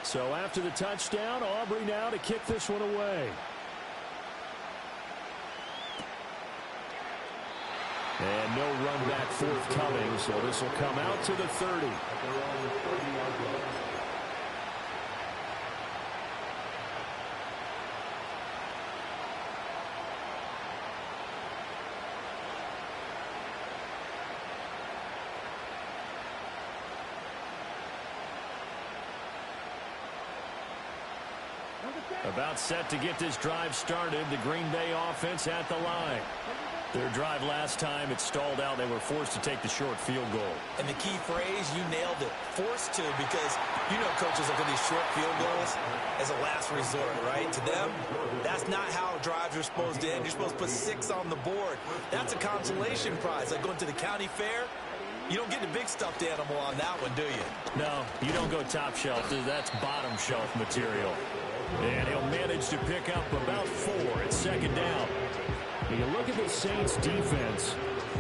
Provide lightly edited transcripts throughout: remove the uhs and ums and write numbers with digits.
So after the touchdown, Aubrey now to kick this one away. And no run back forthcoming, so this will come out to the 30. About set to get this drive started, the Green Bay offense at the line. Their drive last time, it stalled out. They were forced to take the short field goal. And the key phrase, you nailed it, forced to, because you know coaches look at these short field goals as a last resort, right? To them, that's not how drives are supposed to end. You're supposed to put 6 on the board. That's a consolation prize, like going to the county fair. You don't get the big stuffed animal on that one, do you? No, you don't go top shelf. That's bottom shelf material. And he'll manage to pick up about 4 at second down. You look at the Saints defense.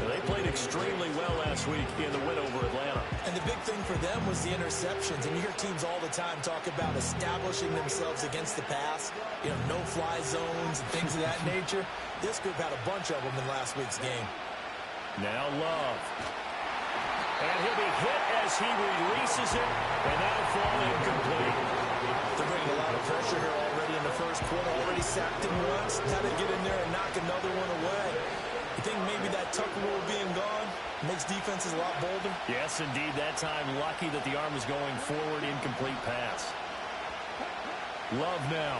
They played extremely well last week in the win over Atlanta. And the big thing for them was the interceptions. And you hear teams all the time talk about establishing themselves against the pass. You know, no-fly zones and things of that nature. This group had a bunch of them in last week's game. Now Love. And he'll be hit as he releases it. And that'll fall incomplete. They're bringing a lot of pressure here already in the first quarter. Already sacked him once. Had to get in there and knock another one away. You think maybe that Tucker rule being gone makes defenses a lot bolder? Yes, indeed. That time, lucky that the arm was going forward. Incomplete pass. Love now.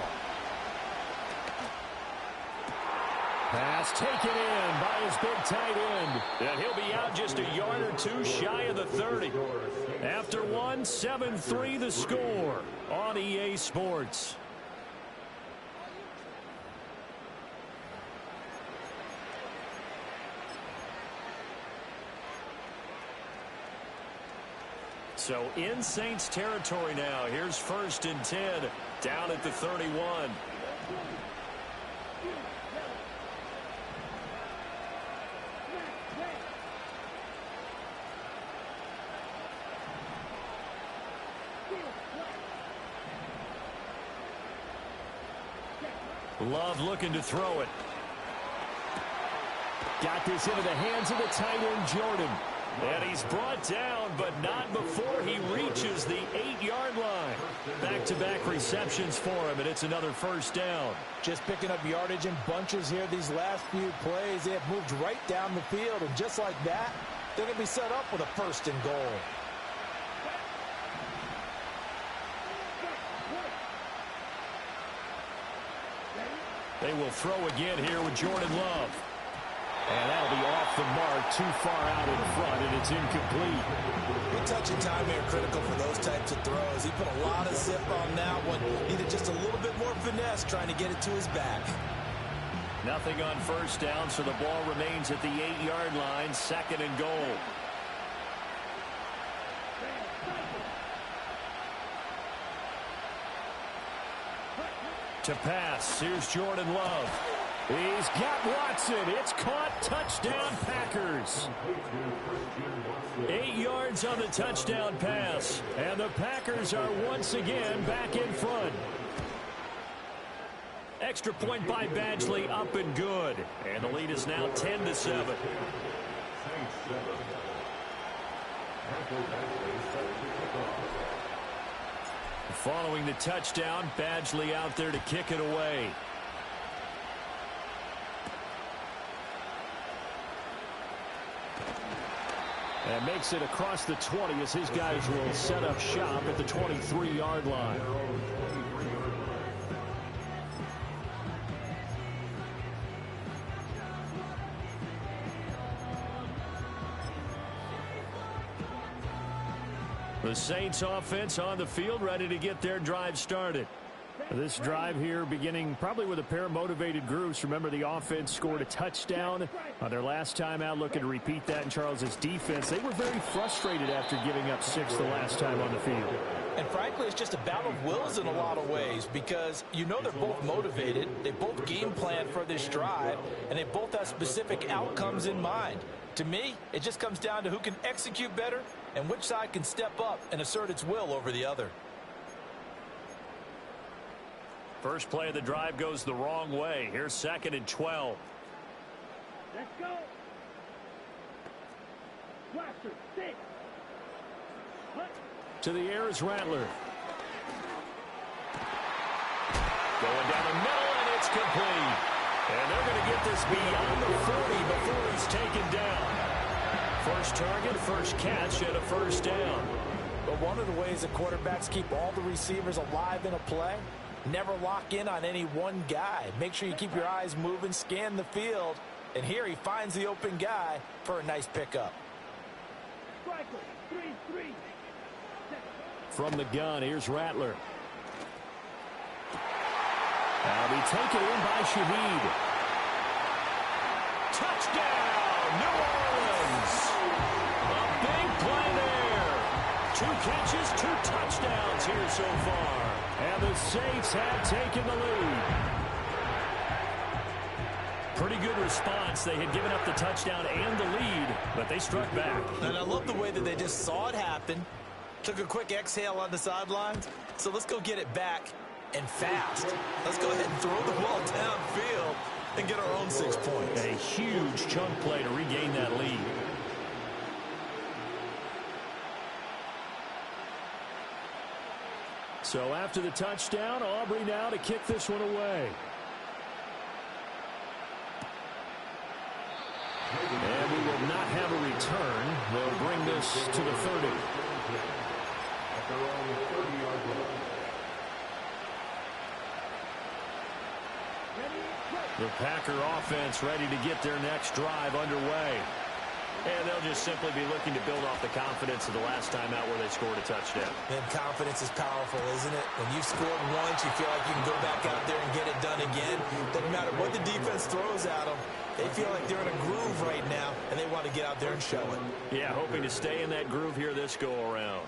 Pass taken in by his big tight end. And he'll be out just a yard or 2 shy of the 30. After 1, 7-3 the score on EA Sports. So in Saints territory now. Here's 1st and 10 down at the 31. Love looking to throw it. Got this into the hands of the tight end, Jordan. And he's brought down, but not before he reaches the 8-yard line. Back-to-back receptions for him, and it's another 1st down. Just picking up yardage in bunches here these last few plays. They have moved right down the field, and just like that, they're going to be set up with a 1st and goal. They will throw again here with Jordan Love. And that'll be off the mark, too far out in front, and it's incomplete. Good touch and time here critical for those types of throws. He put a lot of zip on that one. Needed just a little bit more finesse trying to get it to his back. Nothing on 1st down, so the ball remains at the 8-yard line, 2nd and goal. To pass, here's Jordan Love. He's got Watson. It's caught. Touchdown, Packers. 8 yards on the touchdown pass. And the Packers are once again back in front. Extra point by Badgley, up and good. And the lead is now 10-7. Following the touchdown, Badgley out there to kick it away. And makes it across the 20 as his guys will set up shop at the 23-yard line. The Saints offense on the field, ready to get their drive started. This drive here beginning probably with a pair of motivated groups. Remember, the offense scored a touchdown on their last time out. Looking to repeat that in Charles's defense. They were very frustrated after giving up 6 the last time on the field. And frankly, it's just a battle of wills in a lot of ways, because you know they're both motivated. They both game plan for this drive, and they both have specific outcomes in mind. To me, it just comes down to who can execute better and which side can step up and assert its will over the other. First play of the drive goes the wrong way. Here's 2nd and 12. Let's go. Blaster, 6. To the air is Rattler. Going down the middle, and it's complete. And they're going to get this beyond the 40 before he's taken down. First target, first catch, and a first down. But one of the ways that quarterbacks keep all the receivers alive in a play, never lock in on any one guy. Make sure you keep your eyes moving, scan the field, and here he finds the open guy for a nice pickup. Striker, 3-3. From the gun, here's Rattler. That'll be taken in by Shaheed. Touchdown, New Orleans! A big play there. 2 catches, 2 touchdowns here so far. And the Saints have taken the lead. Pretty good response. They had given up the touchdown and the lead, but they struck back. And I love the way that they just saw it happen, took a quick exhale on the sidelines. So let's go get it back and fast. Let's go ahead and throw the ball downfield and get our own 6 points. A huge chunk play to regain that lead. So after the touchdown, Aubrey now to kick this one away. And we will not have a return. They'll bring this to the 30. The Packer offense ready to get their next drive underway. And they'll just simply be looking to build off the confidence of the last time out where they scored a touchdown. And confidence is powerful, isn't it? When you've scored once, you feel like you can go back out there and get it done again. Doesn't matter what the defense throws at them. They feel like they're in a groove right now, and they want to get out there and show it. Yeah, hoping to stay in that groove here this go-around.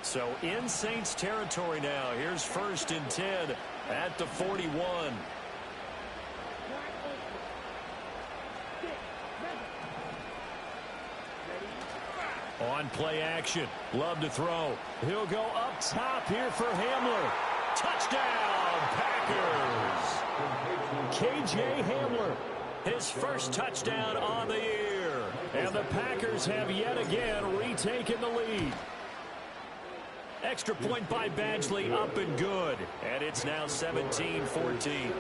So in Saints territory now. Here's 1st and 10 at the 41. On play action. Love to throw. He'll go up top here for Hamler. Touchdown, Packers. KJ Hamler. His first touchdown on the year. And the Packers have yet again retaken the lead. Extra point by Badgley, up and good. And it's now 17-14.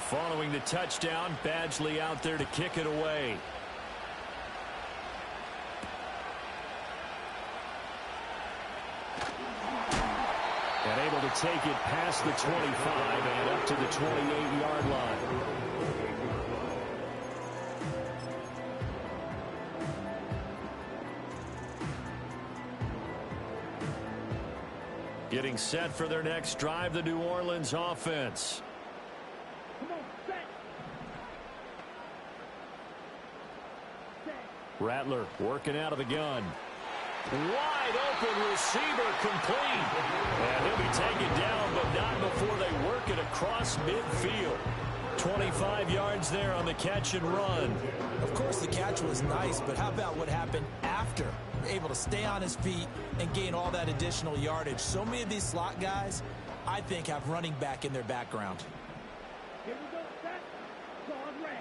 Following the touchdown, Badgley out there to kick it away. And able to take it past the 25 and up to the 28-yard line. Getting set for their next drive, the New Orleans offense. Rattler working out of the gun. Wide open receiver complete. And he'll be taken down, but not before they work it across midfield. 25 yards there on the catch and run. Of course, the catch was nice, but how about what happened after? Able to stay on his feet and gain all that additional yardage. So many of these slot guys, I think, have running back in their background. Here we go, set. Guard red.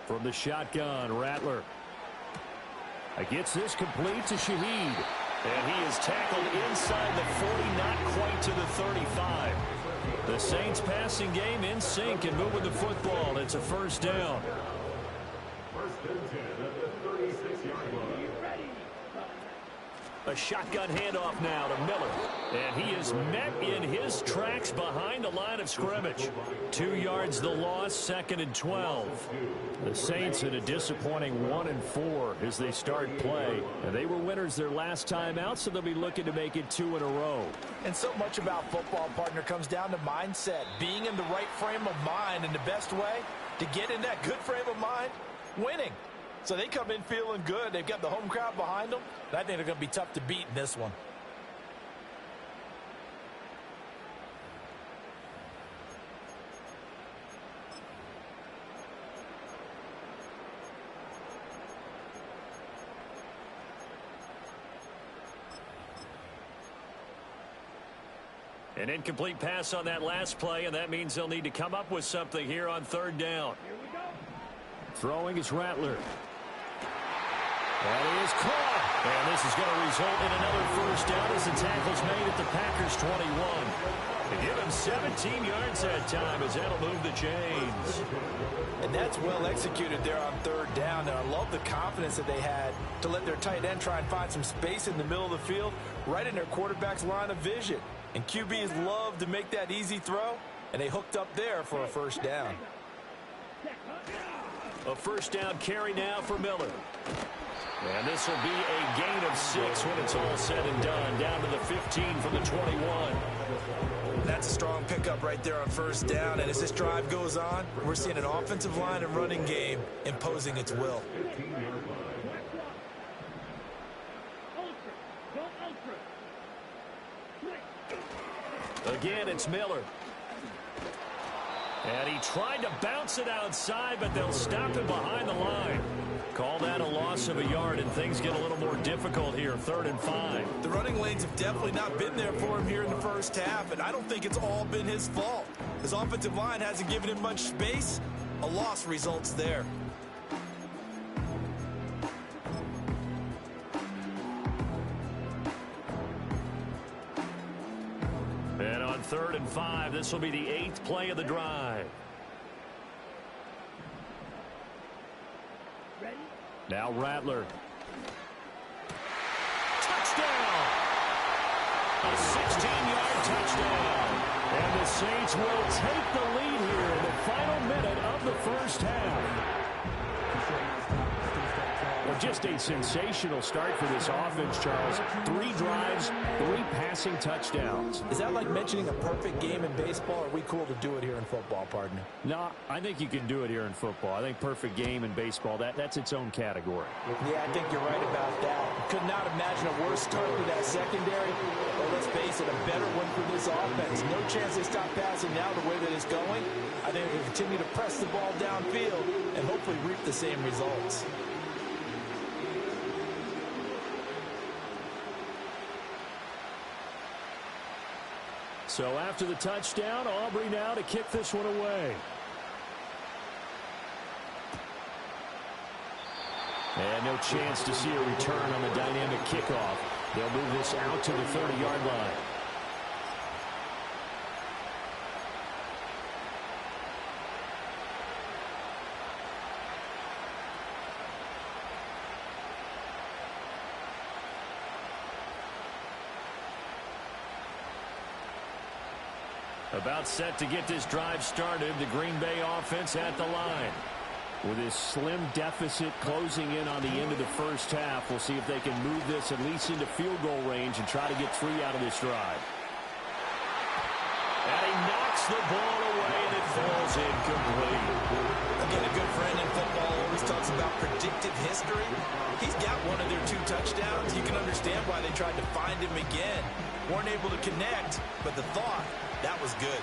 From the shotgun, Rattler. Gets this complete to Shaheed. And he is tackled inside the 40, not quite to the 35. The Saints passing game in sync and moving the football. It's a first down. First and 10 at the 36-yard line. A shotgun handoff now to Miller. And he is met in his tracks behind the line of scrimmage. 2 yards the loss, 2nd and 12. The Saints in a disappointing 1-4 as they start play. And they were winners their last time out, so they'll be looking to make it 2 in a row. And so much about football, partner, comes down to mindset. Being in the right frame of mind, and the best way to get in that good frame of mind, winning. So they come in feeling good. They've got the home crowd behind them. And I think they're going to be tough to beat in this one. An incomplete pass on that last play, and that means they'll need to come up with something here on third down. Here we go. Throwing is Rattler. That is caught. And this is going to result in another first down as the tackle's made at the Packers' 21. They give him 17 yards that time as that'll move the chains. And that's well executed there on third down. And I love the confidence that they had to let their tight end try and find some space in the middle of the field, right in their quarterback's line of vision. And QBs love to make that easy throw, and they hooked up there for a first down. A first down carry now for Miller. And this will be a gain of 6 when it's all said and done. Down to the 15 from the 21. That's a strong pickup right there on first down. And as this drive goes on, we're seeing an offensive line and running game imposing its will. Again, it's Miller. And he tried to bounce it outside, but they'll stop him behind the line. Call that a loss of a yard, and things get a little more difficult here, 3rd and 5. The running lanes have definitely not been there for him here in the first half, and I don't think it's all been his fault. His offensive line hasn't given him much space. A loss results there. And on 3rd and 5, this will be the 8th play of the drive. Ready? Now Rattler. Touchdown! A 16-yard touchdown. And the Saints will take the lead here in the final minute of the first half. Well, just a sensational start for this offense, Charles. 3 drives, 3 passing touchdowns. Is that like mentioning a perfect game in baseball, or are we cool to do it here in football, partner? No, I think you can do it here in football. I think perfect game in baseball, that's its own category. Yeah, I think you're right about that. Could not imagine a worse start for that secondary. Well, let's face it, a better one for this offense. No chance they stop passing now the way that it's going. I think they continue to press the ball downfield and hopefully reap the same results. So after the touchdown, Aubrey now to kick this one away. And no chance to see a return on the dynamic kickoff. They'll move this out to the 30-yard line. About set to get this drive started, the Green Bay offense at the line. With this slim deficit closing in on the end of the first half, we'll see if they can move this at least into field goal range and try to get 3 out of this drive. And he knocks the ball away, and it falls incomplete. Again, a good friend in football always talks about predictive history. He's got one of their 2 touchdowns. You can understand why they tried to find him again. Weren't able to connect, but the thought, that was good.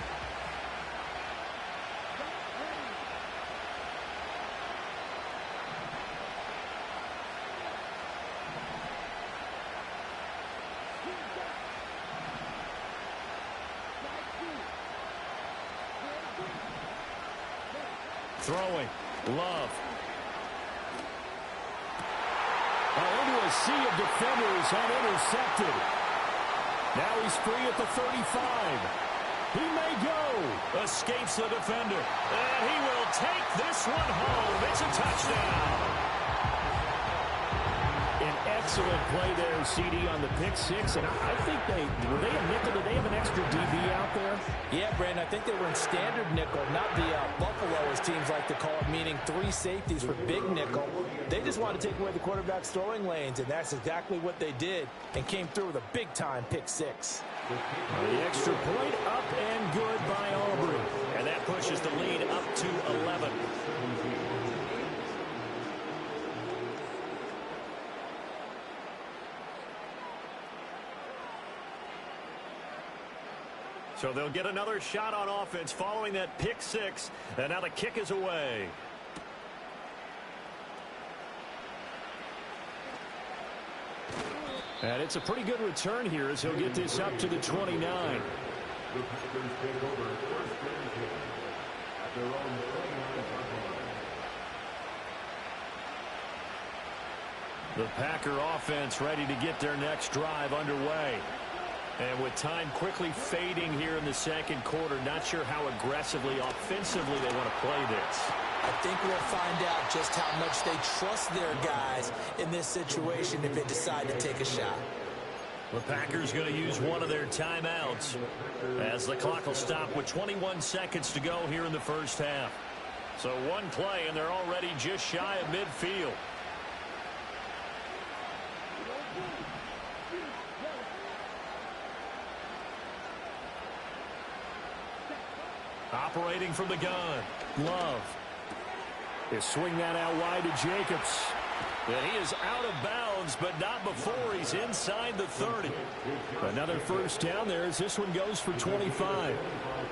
Throwing. Love. Into a sea of defenders and intercepted. Now he's free at the 35. He may go. Escapes the defender. And he will take this one home. It's a touchdown. An excellent play there, CD, on the pick 6. And I think were they a nickel? Did they have an extra DB out there? Yeah, Brandon, I think they were in standard nickel, not the Buffalo, as teams like to call it, meaning 3 safeties for big nickel. They just wanted to take away the quarterback's throwing lanes, and that's exactly what they did, and came through with a big-time pick 6. The extra point up and good by Aubrey. And that pushes the lead up to 11. So they'll get another shot on offense following that pick 6. And now the kick is away. And it's a pretty good return here as he'll get this up to the 29. The Packers take over first and 10 at their own 29-yard line. The Packer offense ready to get their next drive underway. And with time quickly fading here in the second quarter, not sure how aggressively, offensively they want to play this. I think we'll find out just how much they trust their guys in this situation if they decide to take a shot. The Packers going to use one of their timeouts as the clock will stop with 21 seconds to go here in the first half. So one play, and they're already just shy of midfield. Operating from the gun, Love. They swing that out wide to Jacobs. And he is out of bounds, but not before he's inside the 30. Another first down there as this one goes for 25.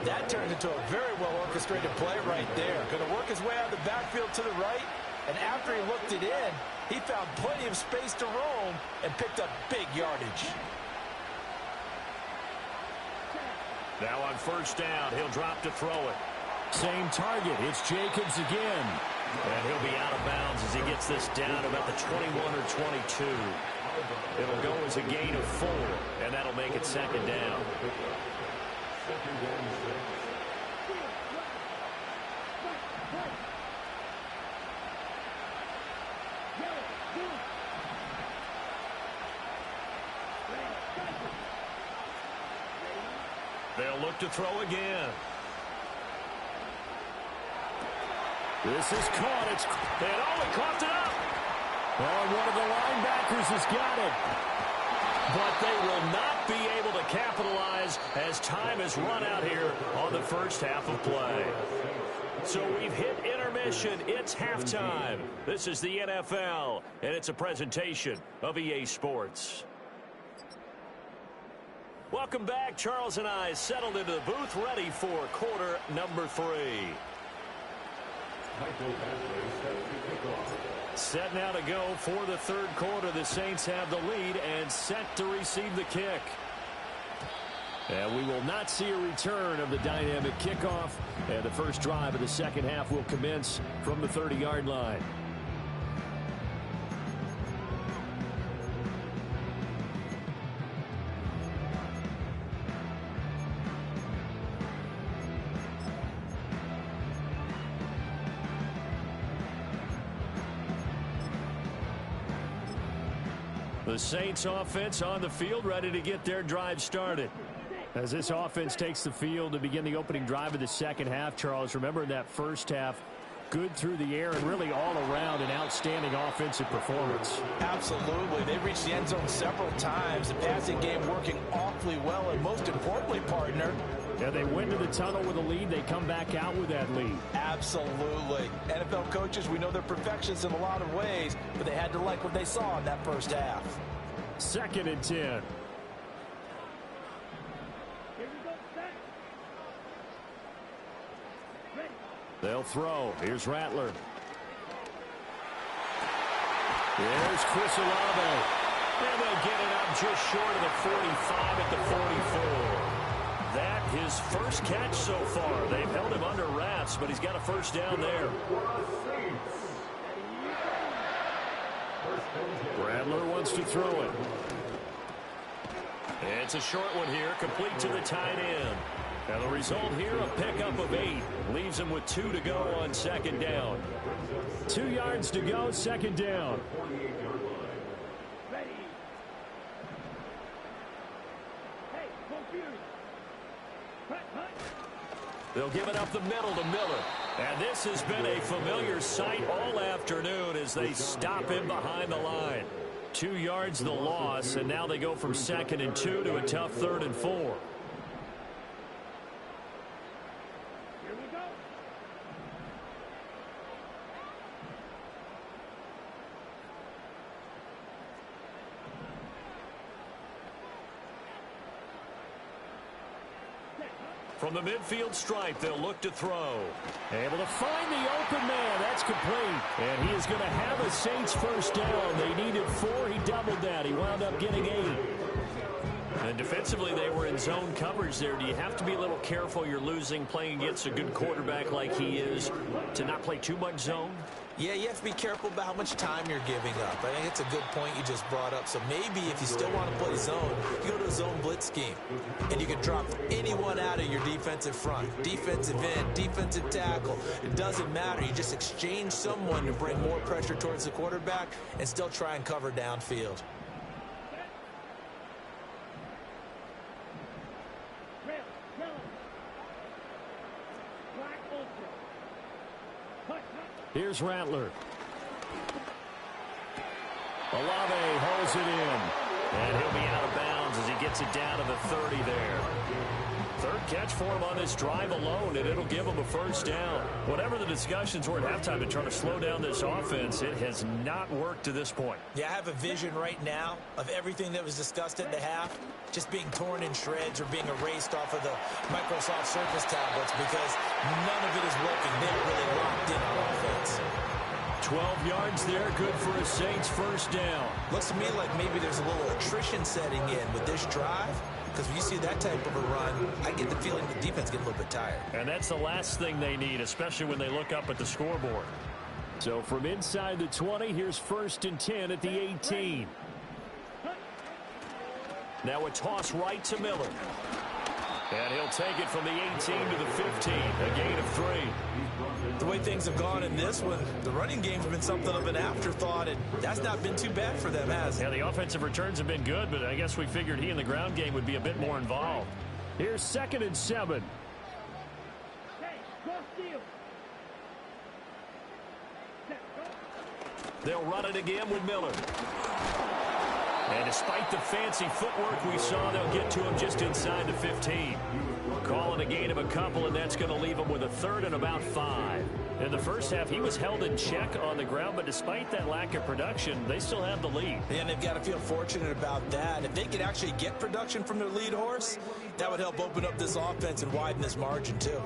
That turned into a very well-orchestrated play right there. Going to work his way out of the backfield to the right, and after he looked it in, he found plenty of space to roam and picked up big yardage. Now on first down, he'll drop to throw it. Same target. It's Jacobs again. And he'll be out of bounds as he gets this down about the 21 or 22. It'll go as a gain of 4, and that'll make it second down. They'll look to throw again. This is caught. He coughed it up. Oh, one of the linebackers has got it. But they will not be able to capitalize as time has run out here on the first half of play. So we've hit intermission. It's halftime. This is the NFL, and it's a presentation of EA Sports. Welcome back. Charles and I settled into the booth ready for quarter number 3. Set now to go for the third quarter. The Saints have the lead and set to receive the kick. And we will not see a return of the dynamic kickoff. And the first drive of the second half will commence from the 30-yard line. The Saints offense on the field ready to get their drive started. As this offense takes the field to begin the opening drive of the second half, Charles, remember in that first half, good through the air and really all around an outstanding offensive performance. Absolutely. They reached the end zone several times. The passing game working awfully well, and most importantly, partner, yeah, they went to the tunnel with a lead. They come back out with that lead. Absolutely. NFL coaches, we know they're perfectionists in a lot of ways, but they had to like what they saw in that first half. 2nd and 10. Here we go, set. Ready. They'll throw. Here's Rattler. There's Chris Olave. And they'll get it up just short of the 45 at the 44. That his first catch so far. They've held him under wraps, but he's got a first down there. Rattler wants to throw it. It's a short one here, complete to the tight end. And the result here, a pickup of 8. Leaves him with 2 to go on second down. 2 yards to go, second down. Ready. Hey, computer. Cut. They'll give it up the middle to Miller. And this has been a familiar sight all afternoon as they stop him behind the line. 2 yards the loss, and now they go from 2nd and 2 to a tough 3rd and 4. Here we go. From the midfield stripe, they'll look to throw. Able to find the open man. That's complete. And he is going to have a Saints first down. They needed 4. He doubled that. He wound up getting 8. And defensively, they were in zone coverage there. Do you have to be a little careful? You're losing, playing against a good quarterback like he is, to not play too much zone? Yeah, you have to be careful about how much time you're giving up. I think it's a good point you just brought up. So maybe if you still want to play zone, you go to a zone blitz scheme. And you can drop anyone out of your defensive front. Defensive end, defensive tackle. It doesn't matter. You just exchange someone to bring more pressure towards the quarterback and still try and cover downfield. Here's Rattler. Olave holds it in. And he'll be out of bounds as he gets it down to the 30 there. Third catch for him on this drive alone, and it'll give him a first down. Whatever the discussions were at halftime to try to slow down this offense, it has not worked to this point. Yeah, I have a vision right now of everything that was discussed at the half just being torn in shreds or being erased off of the Microsoft Surface tablets because none of it is working. They're really locked in on offense. 12 yards there, good for a Saints first down. Looks to me like maybe there's a little attrition setting in with this drive. Because when you see that type of a run, I get the feeling the defense gets a little bit tired. And that's the last thing they need, especially when they look up at the scoreboard. So from inside the 20, here's 1st and 10 at the 18. Now a toss right to Miller. And he'll take it from the 18 to the 15, a gain of 3. The way things have gone in this one, the running game's been something of an afterthought, and that's not been too bad for them, has it? Yeah, the offensive returns have been good, but I guess we figured he in the ground game would be a bit more involved. Here's 2nd and 7. They'll run it again with Miller. And despite the fancy footwork we saw, they'll get to him just inside the 15. Calling a gain of a couple, and that's going to leave him with a 3rd and about 5. In the first half, he was held in check on the ground, but despite that lack of production, they still have the lead. And they've got to feel fortunate about that. If they could actually get production from their lead horse, that would help open up this offense and widen this margin, too.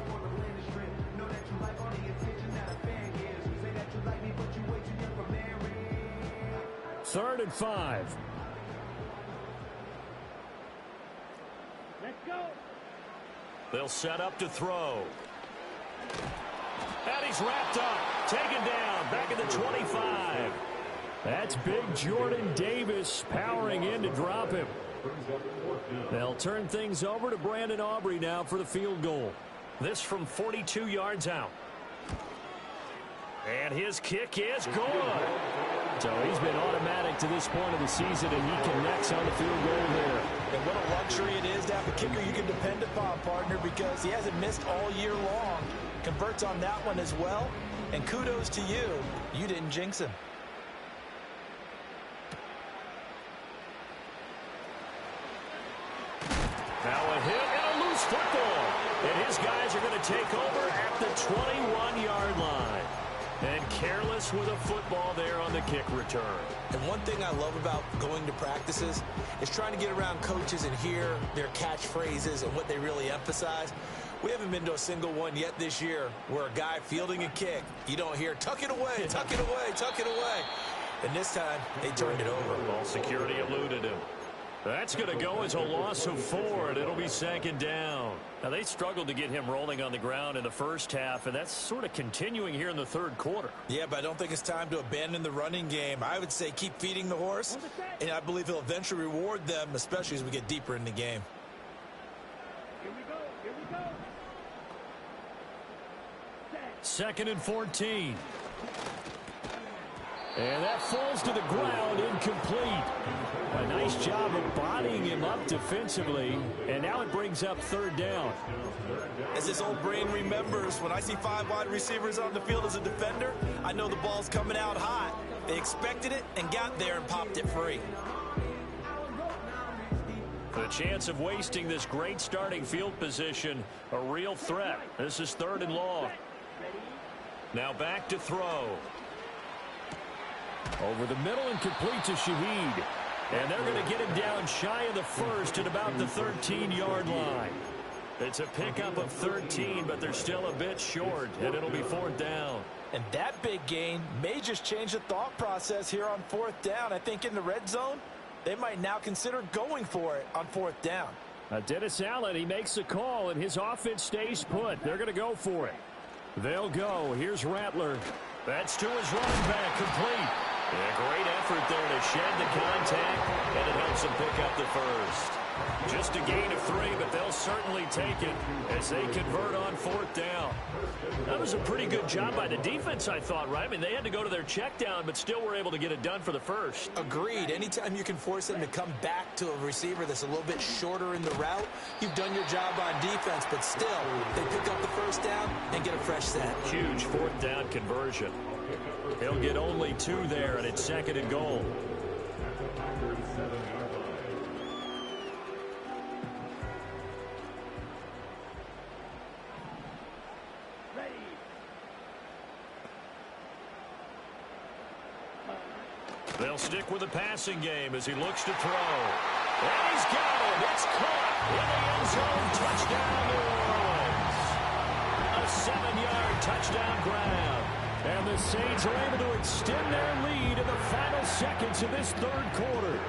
Third and 5. Let's go. They'll set up to throw. And he's wrapped up. Taken down. Back at the 25. That's big Jordan Davis powering in to drop him. They'll turn things over to Brandon Aubrey now for the field goal. This from 42 yards out. And his kick is good. So he's been automatic to this point of the season, and he connects on the field goal there. And what a luxury it is to have a kicker you can depend upon, partner, because he hasn't missed all year long. Converts on that one as well. And kudos to you. You didn't jinx him. Now a hit and a loose football. And his guys are going to take over at the 21-yard line. And careless with a football there on the kick return. And one thing I love about going to practices is trying to get around coaches and hear their catchphrases and what they really emphasize. We haven't been to a single one yet this year where a guy fielding a kick, you don't hear, tuck it away, tuck it away, tuck it away. And this time, they turned it over. Ball security eluded him. That's going to go as a loss of 4, and it'll be 2nd down. Now, they struggled to get him rolling on the ground in the first half, and that's sort of continuing here in the third quarter. Yeah, but I don't think it's time to abandon the running game. I would say keep feeding the horse, and I believe he'll eventually reward them, especially as we get deeper in the game. Here we go. Here we go. 2nd and 14. And that falls to the ground, incomplete. A nice job of bodying him up defensively, and now it brings up 3rd down. As this old brain remembers, when I see 5 wide receivers on the field as a defender, I know the ball's coming out hot. They expected it and got there and popped it free. The chance of wasting this great starting field position, a real threat. This is 3rd and long. Now back to throw. Over the middle and complete to Shaheed. And they're going to get him down shy of the 1st at about the 13-yard line. It's a pickup of 13, but they're still a bit short, and it'll be 4th down. And that big gain may just change the thought process here on 4th down. I think in the red zone, They might now consider going for it on 4th down. Dennis Allen, he makes a call, and his offense stays put. They're going to go for it. They'll go. Here's Rattler. That's to his running back, complete. A great effort there to shed the contact, and it helps him pick up the first. Just a gain of 3, but they'll certainly take it as they convert on 4th down. That was a pretty good job by the defense, I thought, right? I mean, they had to go to their check down, but still were able to get it done for the first. Agreed. Anytime you can force them to come back to a receiver that's a little bit shorter in the route, you've done your job on defense, but still, they pick up the first down and get a fresh set. Huge 4th down conversion. He'll get only 2 there, and it's 2nd and goal. They'll stick with the passing game as he looks to throw. And he's got him. It's caught in the end zone. Touchdown, New Orleans. A 7-yard touchdown grab. And the Saints are able to extend their lead in the final seconds of this 3rd quarter.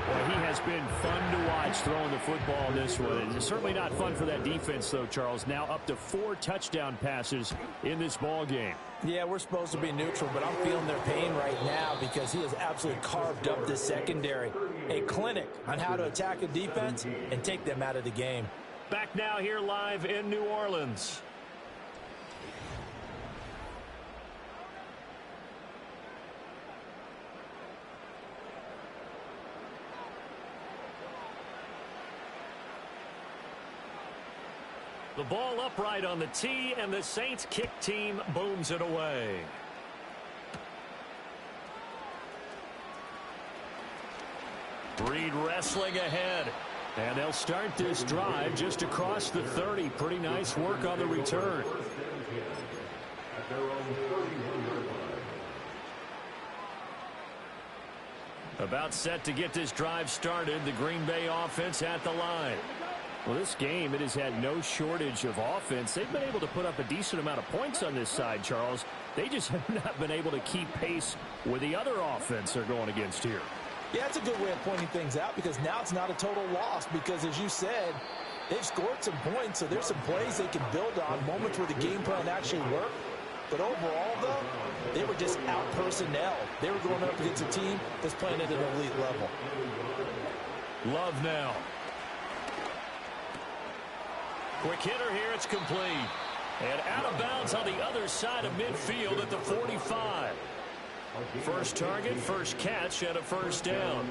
Well, he has been fun to watch throwing the football in this one. It's certainly not fun for that defense, though, Charles. Now up to 4 touchdown passes in this ball game. Yeah, we're supposed to be neutral, but I'm feeling their pain right now because he has absolutely carved up this secondary. A clinic on how to attack a defense and take them out of the game. Back now here live in New Orleans. The ball upright on the tee, and the Saints kick team booms it away. Reed wrestling ahead. And they'll start this drive just across the 30. Pretty nice work on the return. About set to get this drive started. The Green Bay offense at the line. Well, this game, it has had no shortage of offense. They've been able to put up a decent amount of points on this side, Charles. They just have not been able to keep pace with the other offense they're going against here. Yeah, that's a good way of pointing things out because now it's not a total loss because, as you said, they've scored some points, so there's some plays they can build on, moments where the game plan actually worked. But overall, though, they were just out-personnel. They were going up against a team that's playing at an elite level. Love now. Quick hitter here, it's complete. And out of bounds on the other side of midfield at the 45. First target, first catch, and a first down.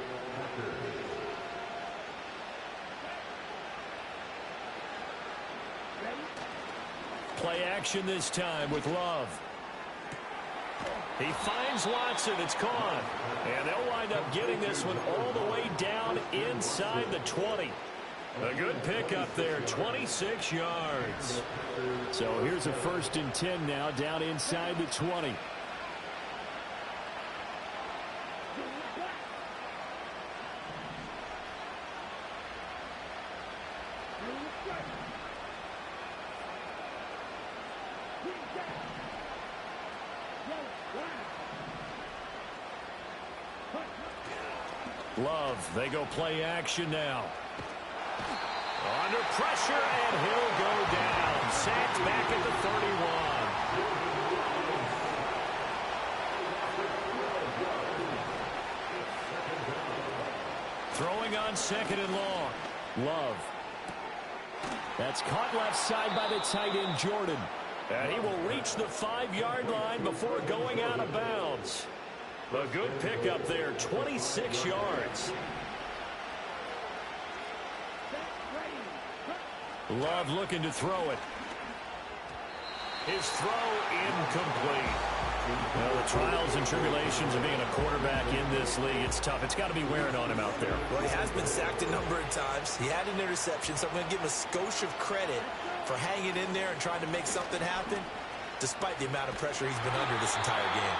Play action this time with Love. He finds Watson. It's caught. And they'll wind up getting this one all the way down inside the 20. A good pickup there, 26 yards. So here's a 1st and 10 now down inside the 20. Love, they go play action now. Under pressure, and he'll go down. Sacked back at the 31. Throwing on 2nd and long. Love. That's caught left side by the tight end, Jordan. And he will reach the 5-yard line before going out of bounds. A good pickup there, 26 yards. Love looking to throw it. His throw incomplete. Well, the trials and tribulations of being a quarterback in this league, it's tough. It's got to be wearing on him out there. Well, he has been sacked a number of times. He had an interception, so I'm going to give him a skosh of credit for hanging in there and trying to make something happen, despite the amount of pressure he's been under this entire game.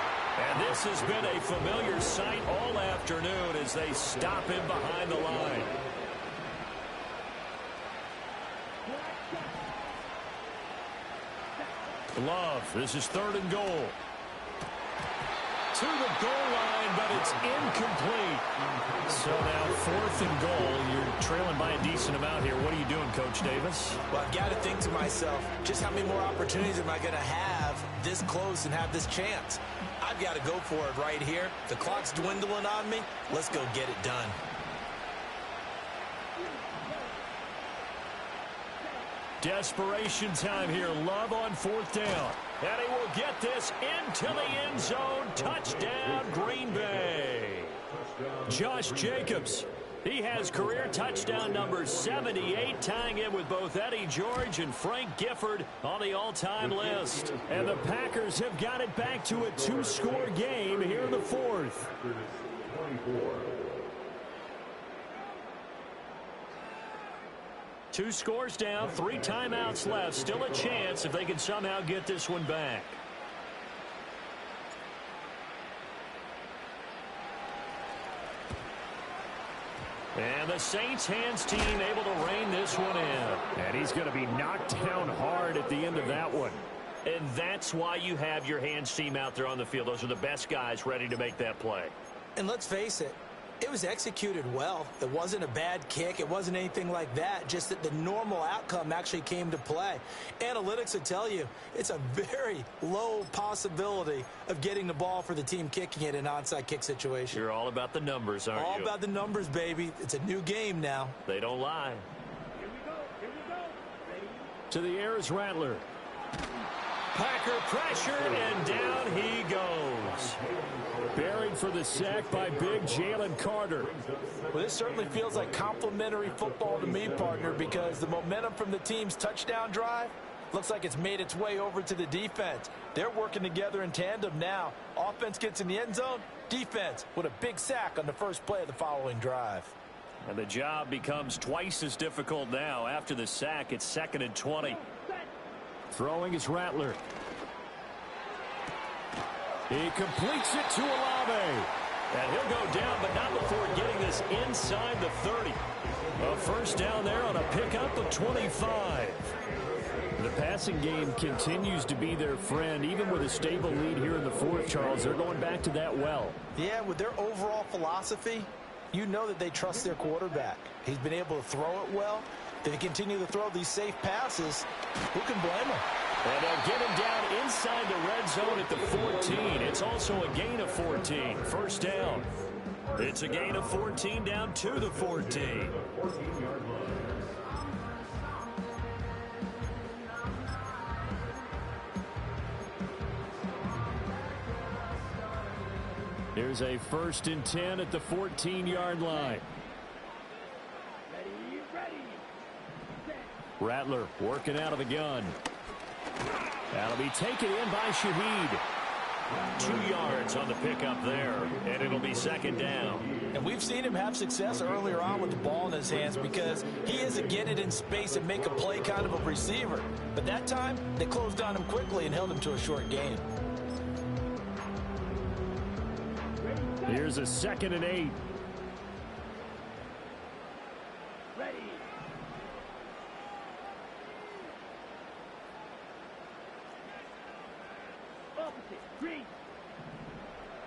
And this has been a familiar sight all afternoon as they stop him behind the line. Love, this is 3rd and goal. to the goal line, but it's incomplete. So now 4th and goal. You're trailing by a decent amount here. What are you doing, Coach Davis? Well, I've got to think to myself, just how many more opportunities am I going to have this close and have this chance? I've got to go for it right here. The clock's dwindling on me. Let's go get it done. Desperation time here. Love on 4th down. And he will get this into the end zone. Touchdown, Green Bay. Josh Jacobs. He has career touchdown number 78, tying it with both Eddie George and Frank Gifford on the all-time list. And the Packers have got it back to a 2-score game here in the 4th. 24. 2 scores down, 3 timeouts left. Still a chance if they can somehow get this one back. And the Saints hands team able to rein this one in. And he's going to be knocked down hard at the end of that one. And that's why you have your hands team out there on the field. Those are the best guys ready to make that play. And let's face it, it was executed well. It wasn't a bad kick. It wasn't anything like that. Just that the normal outcome actually came to play. Analytics will tell you it's a very low possibility of getting the ball for the team kicking it in an onside kick situation. You're all about the numbers, aren't you? All about the numbers, baby. It's a new game now. They don't lie. Here we go. Here we go. Ready? To the air is Rattler. Packer pressure, and down he goes. Buried for the sack by big Jalen Carter. Well, this certainly feels like complimentary football to me, partner, because the momentum from the team's touchdown drive looks like it's made its way over to the defense. They're working together in tandem now. Offense gets in the end zone. Defense with a big sack on the first play of the following drive. And the job becomes twice as difficult now. After the sack, it's 2nd and 20. Throwing is Rattler. He completes it to Olave. And he'll go down, but not before getting this inside the 30. A first down there on a pickup of 25. The passing game continues to be their friend. Even with a stable lead here in the 4th, Charles, they're going back to that well. Yeah, with their overall philosophy, you know that they trust their quarterback. He's been able to throw it well. If they continue to throw these safe passes, who can blame them? And they'll get him down inside the red zone at the 14. It's also a gain of 14. First down. It's a gain of 14 down to the 14. Here's a 1st and 10 at the 14-yard line. Ready, ready. Set. Rattler working out of the gun. That'll be taken in by Shaheed. 2 yards on the pickup there, and it'll be 2nd down. And we've seen him have success earlier on with the ball in his hands because he is a get it in space and make a play kind of a receiver. But that time, they closed on him quickly and held him to a short gain. Here's a 2nd and 8. Ready. Opposite. Green.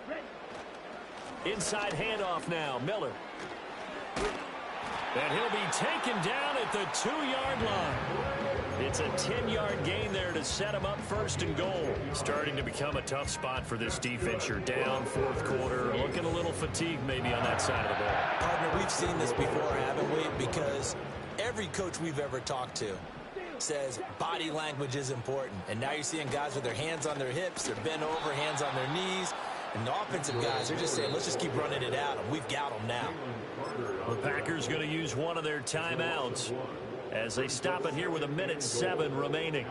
Ready. Inside handoff now. Miller. And he'll be taken down at the 2-yard line. It's a 10-yard gain there to set him up 1st and goal. Starting to become a tough spot for this defense. You're down 4th quarter. Looking a little fatigued maybe on that side of the ball. Partner, we've seen this before, haven't we? Because every coach we've ever talked to says body language is important. And now you're seeing guys with their hands on their hips, they're bent over, hands on their knees. And the offensive guys are just saying, let's just keep running it out. And we've got them now. The Packers going to use one of their timeouts as they stop it here with 1:07 remaining.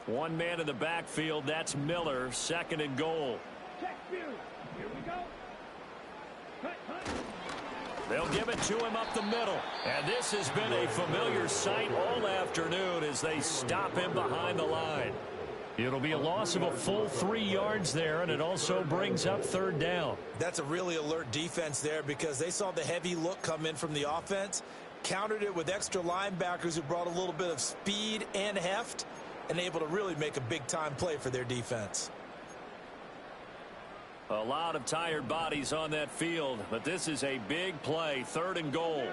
One man in the backfield, that's Miller, 2nd and goal. Check view. Here we go. Cut, cut. They'll give it to him up the middle. And this has been a familiar sight all afternoon as they stop him behind the line. It'll be a loss of a full 3 yards there, and it also brings up third down. That's a really alert defense there because they saw the heavy look come in from the offense, countered it with extra linebackers who brought a little bit of speed and heft, and able to really make a big-time play for their defense. A lot of tired bodies on that field, but this is a big play, 3rd and goal.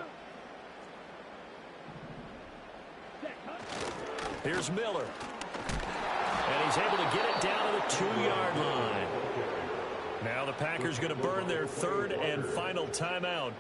Here's Miller. And he's able to get it down to the 2-yard line. Now the Packers going to burn their 3rd and final timeout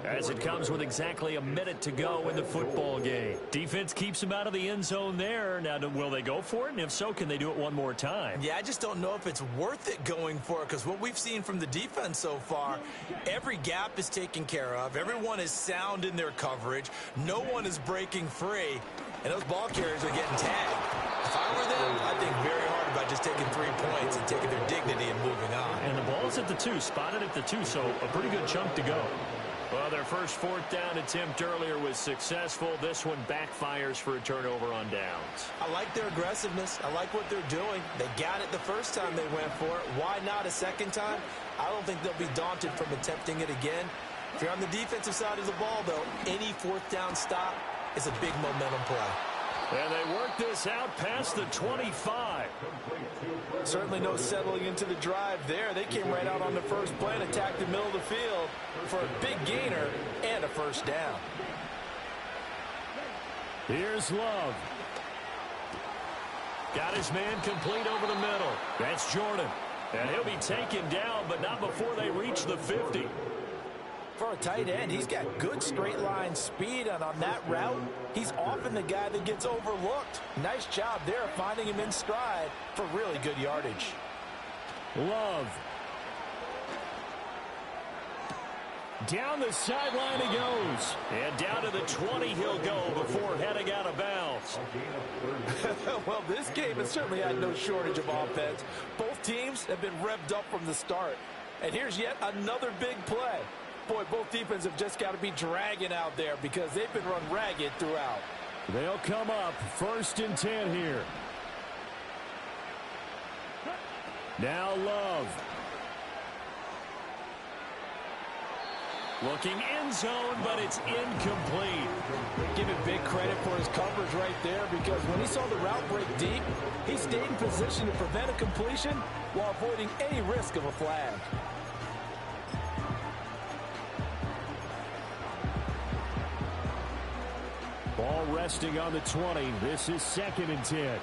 as it comes with exactly a minute to go in the football game. Defense keeps them out of the end zone there. Now, will they go for it? And if so, can they do it one more time? Yeah, I just don't know if it's worth it going for it because what we've seen from the defense so far, every gap is taken care of. Everyone is sound in their coverage. No one is breaking free. And those ball carriers are getting tagged. If I were them, I'd think very hard about just taking 3 points and taking their dignity and moving on. And the ball's at the 2, spotted at the 2, so a pretty good chunk to go. Well, their first 4th down attempt earlier was successful. This one backfires for a turnover on downs. I like their aggressiveness. I like what they're doing. They got it the first time they went for it. Why not a second time? I don't think they'll be daunted from attempting it again. If you're on the defensive side of the ball, though, any 4th down stop is a big momentum play. And they work this out past the 25. Certainly no settling into the drive there. They came right out on the first play and attacked the middle of the field for a big gainer and a first down. Here's Love. Got his man complete over the middle. That's Jordan. And he'll be taken down, but not before they reach the 50. For a tight end, he's got good straight line speed, and on that route, he's often the guy that gets overlooked. Nice job there finding him in stride for really good yardage. Love. Down the sideline he goes. And down to the 20 he'll go before heading out of bounds. Well, this game has certainly had no shortage of offense. Both teams have been revved up from the start. And here's yet another big play. Boy, both defenses have just got to be dragging out there because they've been run ragged throughout. They'll come up 1st and 10 here. Now Love. Looking end zone, but it's incomplete. Give him big credit for his coverage right there because when he saw the route break deep, he stayed in position to prevent a completion while avoiding any risk of a flag. Ball resting on the 20. This is 2nd and 10.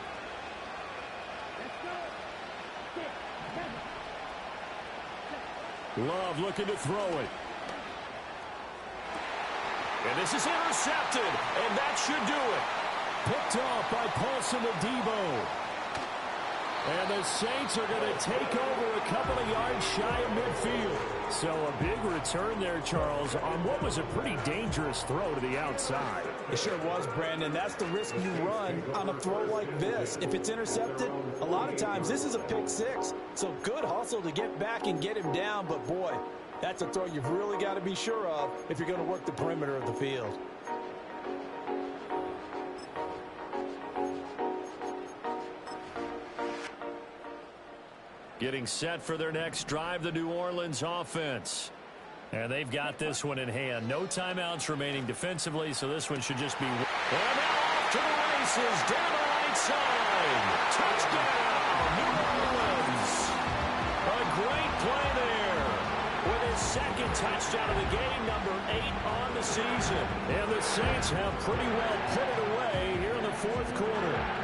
Love looking to throw it. And this is intercepted, and that should do it. Picked off by Paulson Adebo. And the Saints are going to take over a couple of yards shy of midfield. So a big return there, Charles, on what was a pretty dangerous throw to the outside. It sure was, Brandon. That's the risk you run on a throw like this. If it's intercepted, a lot of times this is a pick 6. So good hustle to get back and get him down. But, boy, that's a throw you've really got to be sure of if you're going to work the perimeter of the field. Getting set for their next drive, the New Orleans offense. And they've got this one in hand. No timeouts remaining defensively, so this one should just be... And now off to the races, down the right side. Touchdown, New Orleans. A great play there. With his 2nd touchdown of the game, number 8 on the season. And the Saints have pretty well put it away here in the 4th quarter.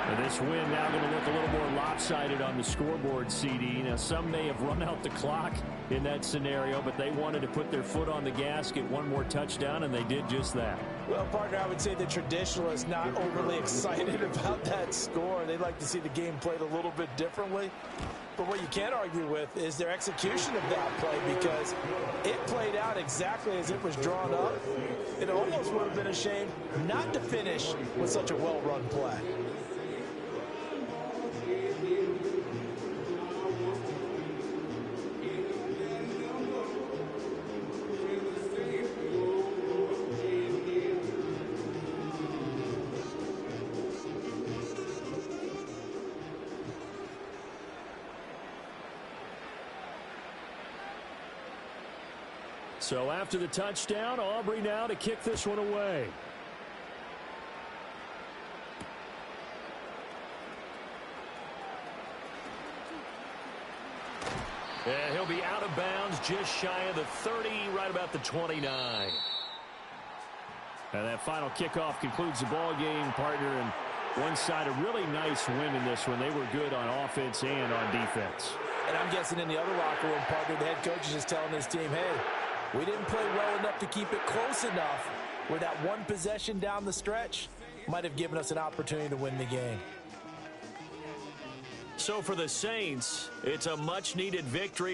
And this win now going to look a little more lopsided on the scoreboard, CD. Now, some may have run out the clock in that scenario, but they wanted to put their foot on the gas, get one more touchdown, and they did just that. Well, partner, I would say the traditionalists not overly excited about that score. They'd like to see the game played a little bit differently. But what you can't argue with is their execution of that play because it played out exactly as it was drawn up. It almost would have been a shame not to finish with such a well-run play. So after the touchdown, Aubrey now to kick this one away. And he'll be out of bounds just shy of the 30, right about the 29. And that final kickoff concludes the ball game, partner. And one side a really nice win in this one. They were good on offense and on defense. And I'm guessing in the other locker room, partner, the head coach is just telling this team, hey, we didn't play well enough to keep it close enough where that one possession down the stretch might have given us an opportunity to win the game. So for the Saints, it's a much-needed victory.